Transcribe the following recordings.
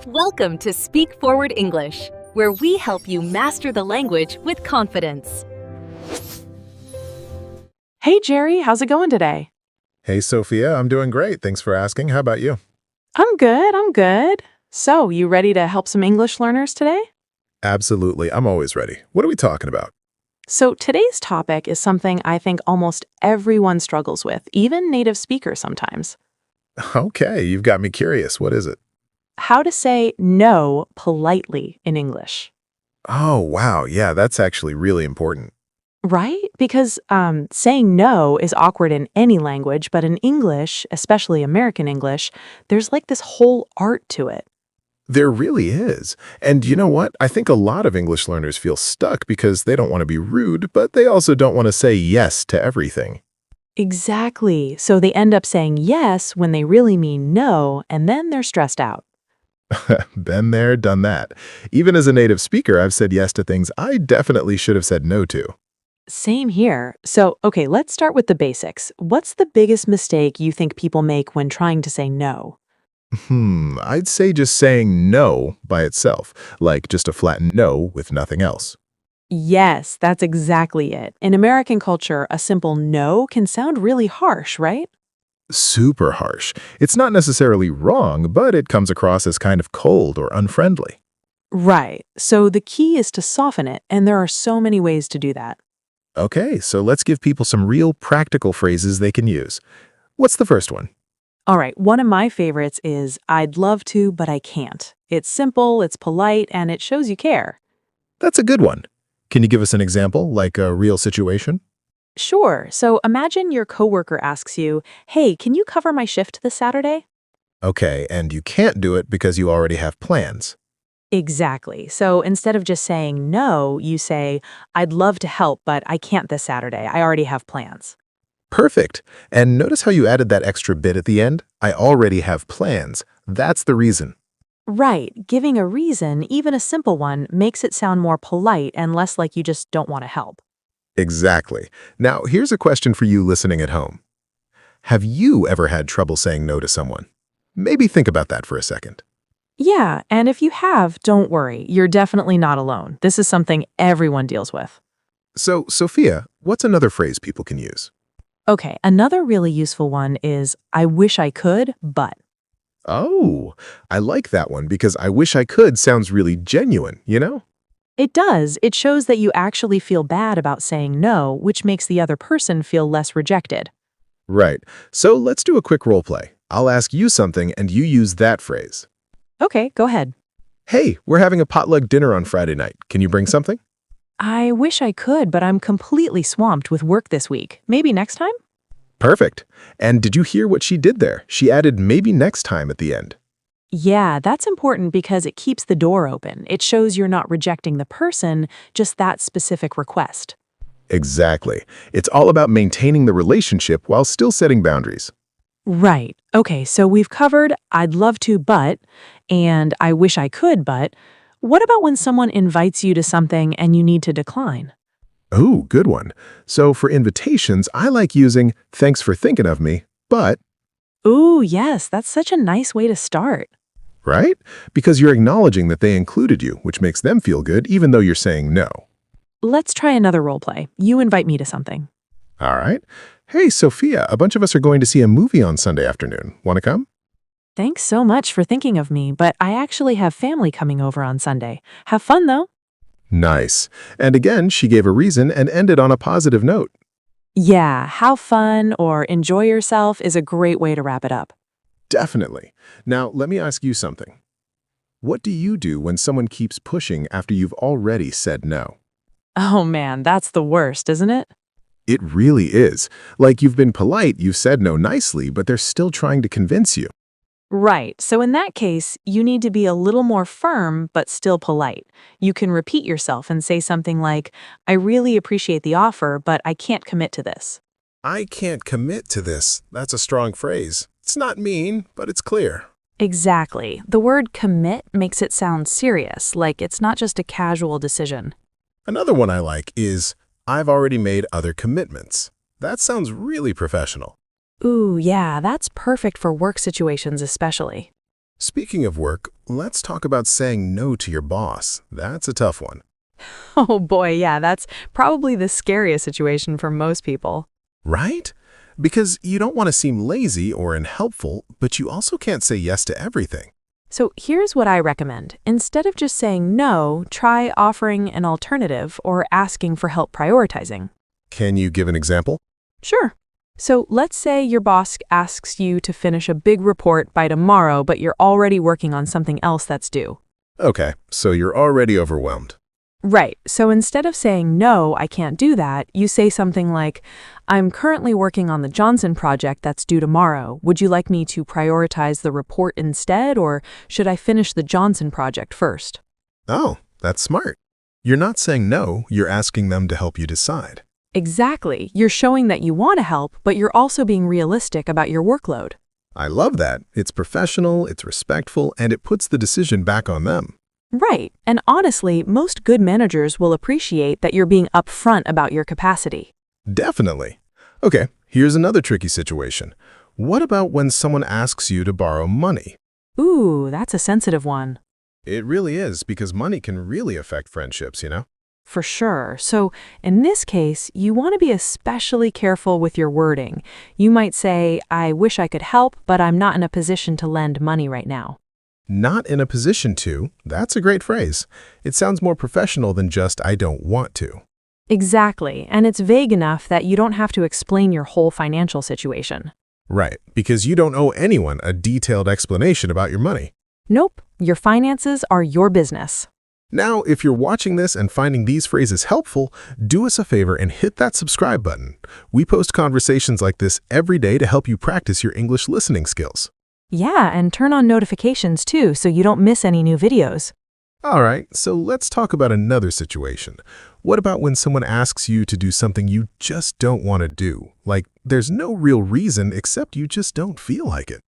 Welcome to Speak Forward English, where we help you master the language with confidence. Hey, Jerry, how's it going today? Hey, Sophia, I'm doing great. Thanks for asking. How about you? I'm good. So, you ready to help some English learners today? Absolutely. I'm always ready. What are we talking about? So, today's topic is something I think almost everyone struggles with, even native speakers sometimes. Okay, you've got me curious. What is it? How to say no politely in English. Oh, wow. Yeah, that's actually really important. Right? Because saying no is awkward in any language, but in English, especially American English, there's like this whole art to it. There really is. And you know what? I think a lot of English learners feel stuck because they don't want to be rude, but they also don't want to say yes to everything. Exactly. So they end up saying yes when they really mean no, and then they're stressed out. Been there, done that. Even as a native speaker, I've said yes to things I definitely should have said no to. Same here. So, okay, let's start with the basics. What's the biggest mistake you think people make when trying to say no? I'd say just saying no by itself, like just a flat no with nothing else. Yes, that's exactly it. In American culture, a simple no can sound really harsh, right? Super harsh. It's not necessarily wrong, but it comes across as kind of cold or unfriendly. Right. So the key is to soften it, and there are so many ways to do that. Okay, so let's give people some real practical phrases they can use. What's the first one? All right, one of my favorites is I'd love to, but I can't. It's simple, it's polite, and it shows you care. That's a good one. Can you give us an example, like a real situation? Sure. So imagine your coworker asks you, "Hey, can you cover my shift this Saturday?" Okay, and you can't do it because you already have plans. Exactly. So instead of just saying no, you say, "I'd love to help, but I can't this Saturday. I already have plans." Perfect. And notice how you added that extra bit at the end? I already have plans. That's the reason. Right. Giving a reason, even a simple one, makes it sound more polite and less like you just don't want to help. Exactly. Now, here's a question for you listening at home. Have you ever had trouble saying no to someone? Maybe think about that for a second. Yeah, and if you have, don't worry. You're definitely not alone. This is something everyone deals with. So, Sophia, what's another phrase people can use? Okay, another really useful one is I wish I could, but. Oh, I like that one because I wish I could sounds really genuine, you know? It does. It shows that you actually feel bad about saying no, which makes the other person feel less rejected. Right. So let's do a quick role play. I'll ask you something and you use that phrase. Okay, go ahead. Hey, we're having a potluck dinner on Friday night. Can you bring something? I wish I could, but I'm completely swamped with work this week. Maybe next time? Perfect. And did you hear what she did there? She added maybe next time at the end. Yeah, that's important because it keeps the door open. It shows you're not rejecting the person, just that specific request. Exactly. It's all about maintaining the relationship while still setting boundaries. Right. Okay, so we've covered I'd love to, but, and I wish I could, but. What about when someone invites you to something and you need to decline? Oh, good one. So for invitations, I like using thanks for thinking of me, but, Ooh, yes, that's such a nice way to start. right? Because you're acknowledging that they included you, which makes them feel good even though you're saying no. Let's try another role play. You invite me to something. All right. Hey, Sophia, a bunch of us are going to see a movie on Sunday afternoon. Want to come? Thanks so much for thinking of me, but I actually have family coming over on Sunday. Have fun, though. Nice. And again, she gave a reason and ended on a positive note. Yeah, have fun or enjoy yourself is a great way to wrap it up. Definitely. Now, let me ask you something. What do you do when someone keeps pushing after you've already said no? Oh man, that's the worst, isn't it? It really is. Like you've been polite, you've said no nicely, but they're still trying to convince you. Right. So in that case, you need to be a little more firm, but still polite. You can repeat yourself and say something like, I really appreciate the offer, but I can't commit to this. I can't commit to this. That's a strong phrase. It's not mean, but it's clear. Exactly. The word commit makes it sound serious, like it's not just a casual decision. Another one I like is, I've already made other commitments. That sounds really professional. Ooh, yeah, that's perfect for work situations especially. Speaking of work, let's talk about saying no to your boss. That's a tough one. Oh boy, yeah, that's probably the scariest situation for most people. Right? Because you don't want to seem lazy or unhelpful, but you also can't say yes to everything. So here's what I recommend. Instead of just saying no, try offering an alternative or asking for help prioritizing. Can you give an example? Sure. So let's say your boss asks you to finish a big report by tomorrow, but you're already working on something else that's due. Okay, so you're already overwhelmed. Right. So instead of saying, no, I can't do that, you say something like, I'm currently working on the Johnson project that's due tomorrow. Would you like me to prioritize the report instead, or should I finish the Johnson project first? Oh, that's smart. You're not saying no, you're asking them to help you decide. Exactly. You're showing that you want to help, but you're also being realistic about your workload. I love that. It's professional, it's respectful, and it puts the decision back on them. Right. And honestly, most good managers will appreciate that you're being upfront about your capacity. Definitely. Okay, here's another tricky situation. What about when someone asks you to borrow money? Ooh, that's a sensitive one. It really is, because money can really affect friendships, you know? For sure. So in this case, you want to be especially careful with your wording. You might say, I wish I could help, but I'm not in a position to lend money right now. Not in a position to. That's a great phrase. It sounds more professional than just I don't want to. Exactly. And it's vague enough that you don't have to explain your whole financial situation. Right, because you don't owe anyone a detailed explanation about your money. Nope. Your finances are your business. Now, if you're watching this and finding these phrases helpful, do us a favor and hit that subscribe button. We post conversations like this every day to help you practice your English listening skills. Yeah, and turn on notifications too so you don't miss any new videos. All right, so let's talk about another situation. What about when someone asks you to do something you just don't want to do? Like, there's no real reason except you just don't feel like it.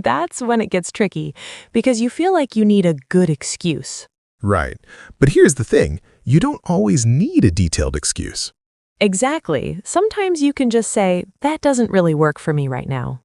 That's when it gets tricky, because you feel like you need a good excuse. Right, but here's the thing. You don't always need a detailed excuse. Exactly. Sometimes you can just say, that doesn't really work for me right now.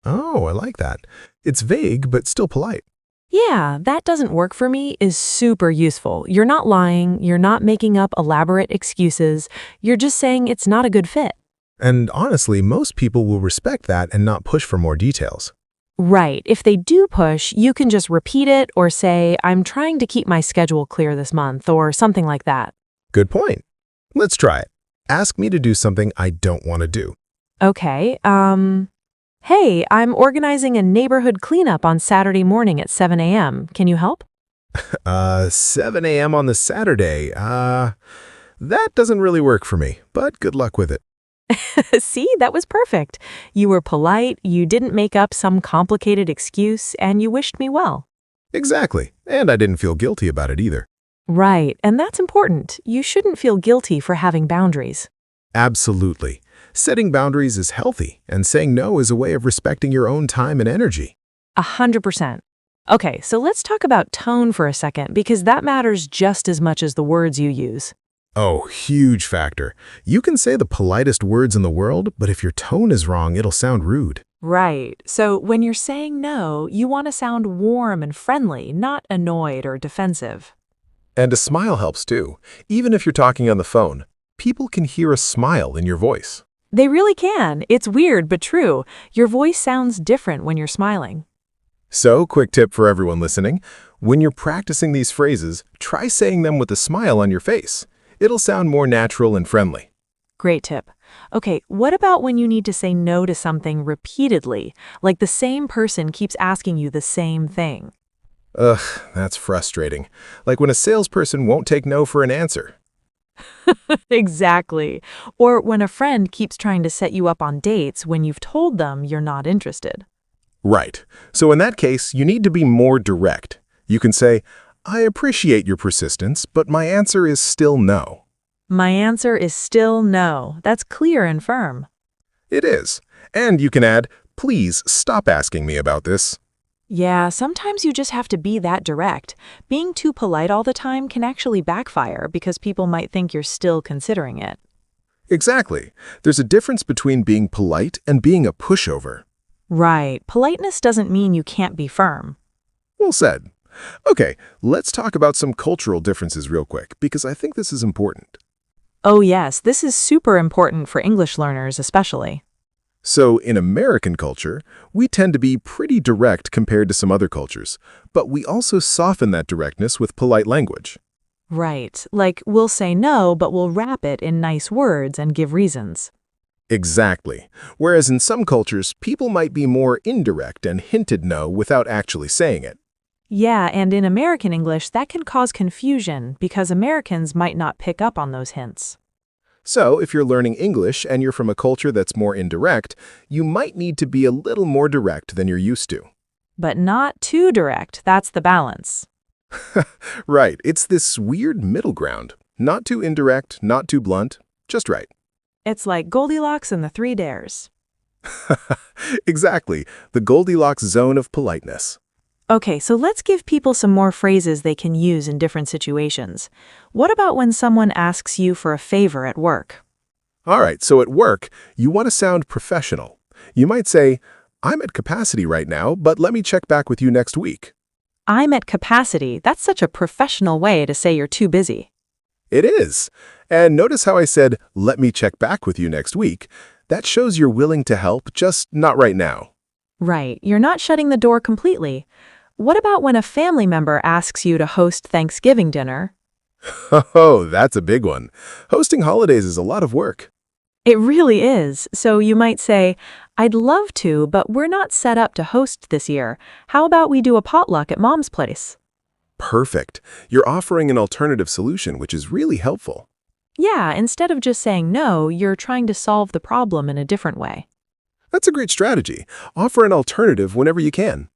Oh, I like that. It's vague, but still polite. Yeah, that doesn't work for me is super useful. You're not lying, you're not making up elaborate excuses, you're just saying it's not a good fit. And honestly, most people will respect that and not push for more details. Right. If they do push, you can just repeat it or say, I'm trying to keep my schedule clear this month, or something like that. Good point. Let's try it. Ask me to do something I don't want to do. Okay, hey, I'm organizing a neighborhood cleanup on Saturday morning at 7 a.m. Can you help? 7 a.m. on the Saturday. That doesn't really work for me, but good luck with it. See, that was perfect. You were polite, you didn't make up some complicated excuse, and you wished me well. Exactly. And I didn't feel guilty about it either. Right, and that's important. You shouldn't feel guilty for having boundaries. Absolutely. Setting boundaries is healthy, and saying no is a way of respecting your own time and energy. 100%. Okay, so let's talk about tone for a second, because that matters just as much as the words you use. Oh, huge factor. You can say the politest words in the world, but if your tone is wrong, it'll sound rude. Right. So when you're saying no, you want to sound warm and friendly, not annoyed or defensive. And a smile helps too. Even if you're talking on the phone, people can hear a smile in your voice. They really can. It's weird, but true. Your voice sounds different when you're smiling. So, quick tip for everyone listening. When you're practicing these phrases, try saying them with a smile on your face. It'll sound more natural and friendly. Great tip. Okay, what about when you need to say no to something repeatedly, like the same person keeps asking you the same thing? Ugh, that's frustrating. Like when a salesperson won't take no for an answer. Exactly. Or when a friend keeps trying to set you up on dates when you've told them you're not interested. Right. So in that case, you need to be more direct. You can say, I appreciate your persistence, but my answer is still no. My answer is still no. That's clear and firm. It is. And you can add, please stop asking me about this. Yeah, sometimes you just have to be that direct. Being too polite all the time can actually backfire because people might think you're still considering it. Exactly. There's a difference between being polite and being a pushover. Right. Politeness doesn't mean you can't be firm. Well said. Okay, let's talk about some cultural differences real quick, because I think this is important. Oh, yes, this is super important for English learners especially. So, in American culture, we tend to be pretty direct compared to some other cultures, but we also soften that directness with polite language. Right. Like, we'll say no, but we'll wrap it in nice words and give reasons. Exactly. Whereas in some cultures, people might be more indirect and hinted no without actually saying it. Yeah, and in American English, that can cause confusion because Americans might not pick up on those hints. So, if you're learning English and you're from a culture that's more indirect, you might need to be a little more direct than you're used to. But not too direct, that's the balance. Right, it's this weird middle ground. Not too indirect, not too blunt, just right. It's like Goldilocks and the Three Dares. Exactly, the Goldilocks zone of politeness. Okay, so let's give people some more phrases they can use in different situations. What about when someone asks you for a favor at work? All right, so at work, you want to sound professional. You might say, I'm at capacity right now, but let me check back with you next week. I'm at capacity. That's such a professional way to say you're too busy. It is. And notice how I said, let me check back with you next week. That shows you're willing to help, just not right now. Right, you're not shutting the door completely. What about when a family member asks you to host Thanksgiving dinner? Oh, that's a big one. Hosting holidays is a lot of work. It really is. So you might say, I'd love to, but we're not set up to host this year. How about we do a potluck at Mom's place? Perfect. You're offering an alternative solution, which is really helpful. Yeah, instead of just saying no, you're trying to solve the problem in a different way. That's a great strategy. Offer an alternative whenever you can.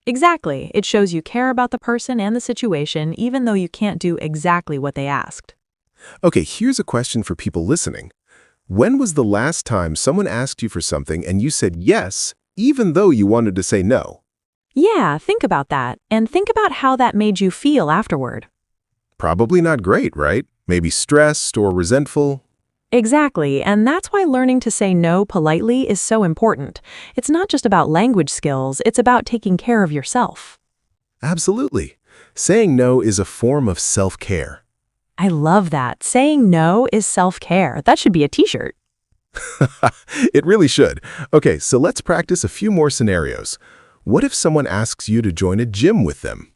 Exactly. It shows you care about the person and the situation, even though you can't do exactly what they asked. Okay, here's a question for people listening. When was the last time someone asked you for something and you said yes, even though you wanted to say no? Yeah, think about that, and think about how that made you feel afterward. Probably not great, right? Maybe stressed or resentful. Exactly, and that's why learning to say no politely is so important. It's not just about language skills, it's about taking care of yourself. Absolutely. Saying no is a form of self-care. I love that. Saying no is self-care. That should be a t-shirt. It really should. Okay, so let's practice a few more scenarios. What if someone asks you to join a gym with them?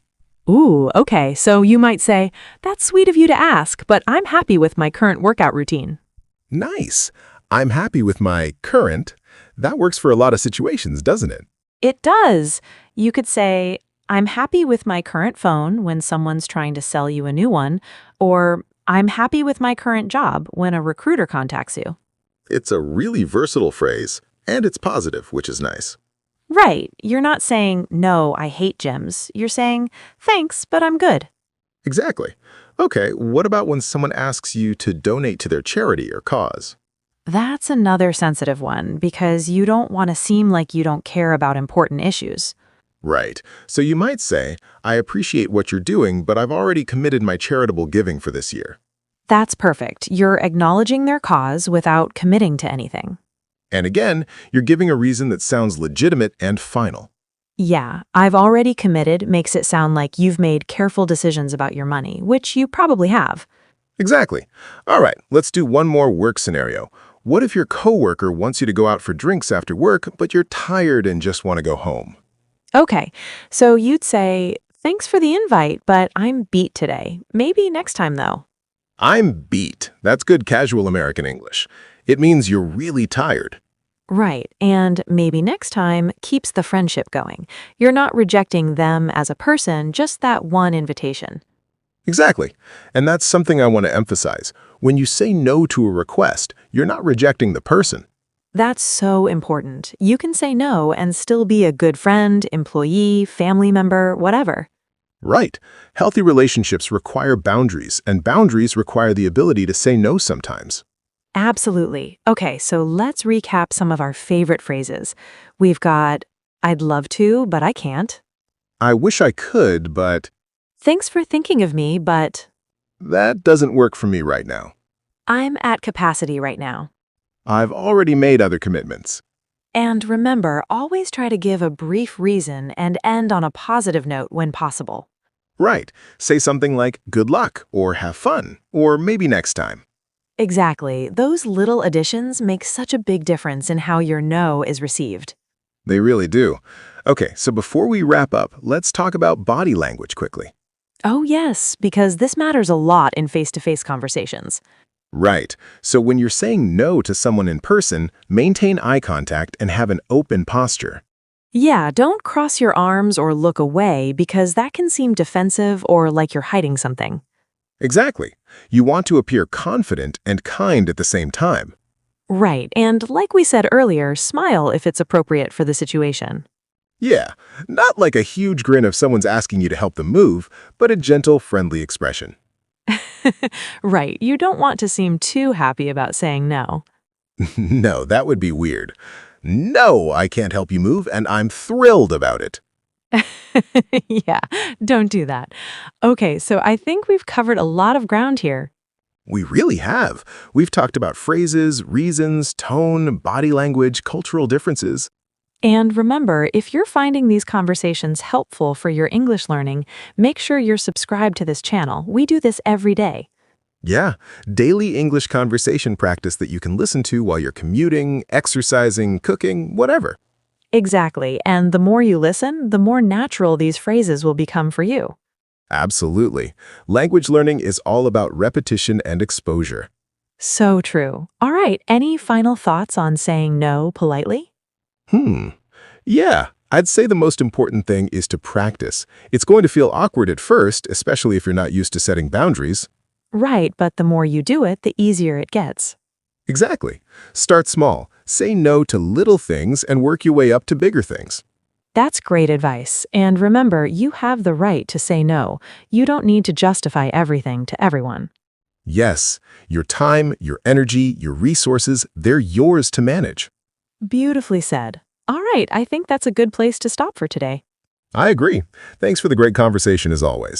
Ooh, okay, so you might say, that's sweet of you to ask, but I'm happy with my current workout routine. Nice. I'm happy with my current. That works for a lot of situations, doesn't it? It does. You could say, I'm happy with my current phone when someone's trying to sell you a new one, or I'm happy with my current job when a recruiter contacts you. It's a really versatile phrase, and it's positive, which is nice. Right. You're not saying, no, I hate gyms. You're saying, thanks, but I'm good. Exactly. Okay, what about when someone asks you to donate to their charity or cause? That's another sensitive one because you don't want to seem like you don't care about important issues. Right. So you might say, I appreciate what you're doing, but I've already committed my charitable giving for this year. That's perfect. You're acknowledging their cause without committing to anything. And again, you're giving a reason that sounds legitimate and final. Yeah, I've already committed makes it sound like you've made careful decisions about your money, which you probably have. Exactly. All right, let's do one more work scenario. What if your coworker wants you to go out for drinks after work, but you're tired and just want to go home? Okay, so you'd say, thanks for the invite, but I'm beat today. Maybe next time, though. I'm beat. That's good casual American English. It means you're really tired. Right, and maybe next time keeps the friendship going. You're not rejecting them as a person, just that one invitation. Exactly. And that's something I want to emphasize. When you say no to a request, you're not rejecting the person. That's so important. You can say no and still be a good friend, employee, family member, whatever. Right. Healthy relationships require boundaries, and boundaries require the ability to say no sometimes. Absolutely. Okay, so let's recap some of our favorite phrases. We've got, I'd love to, but I can't. I wish I could, but Thanks for thinking of me, but that doesn't work for me right now. I'm at capacity right now. I've already made other commitments. And remember, always try to give a brief reason and end on a positive note when possible. Right. Say something like, good luck, or have fun, or maybe next time. Exactly. Those little additions make such a big difference in how your no is received. They really do. Okay, so before we wrap up, let's talk about body language quickly. Oh, yes, because this matters a lot in face-to-face conversations. Right. So when you're saying no to someone in person, maintain eye contact and have an open posture. Yeah, don't cross your arms or look away because that can seem defensive or like you're hiding something. Exactly. You want to appear confident and kind at the same time. Right, and like we said earlier, smile if it's appropriate for the situation. Yeah, not like a huge grin if someone's asking you to help them move, but a gentle, friendly expression. Right, you don't want to seem too happy about saying no. No, that would be weird. No, I can't help you move, and I'm thrilled about it. Yeah, don't do that. Okay, so I think we've covered a lot of ground here. We really have. We've talked about phrases, reasons, tone, body language, cultural differences. And remember, if you're finding these conversations helpful for your English learning, make sure you're subscribed to this channel. We do this every day. Yeah, daily English conversation practice that you can listen to while you're commuting, exercising, cooking, whatever. Exactly, and the more you listen, the more natural these phrases will become for you. Absolutely. Language learning is all about repetition and exposure. So true. All right, any final thoughts on saying no politely? Yeah, I'd say the most important thing is to practice. It's going to feel awkward at first, especially if you're not used to setting boundaries. Right, but the more you do it, the easier it gets. Exactly. Start small. Say no to little things and work your way up to bigger things. That's great advice. And remember, you have the right to say no. You don't need to justify everything to everyone. Yes, your time, your energy, your resources, they're yours to manage. Beautifully said. All right, I think that's a good place to stop for today. I agree. Thanks for the great conversation as always.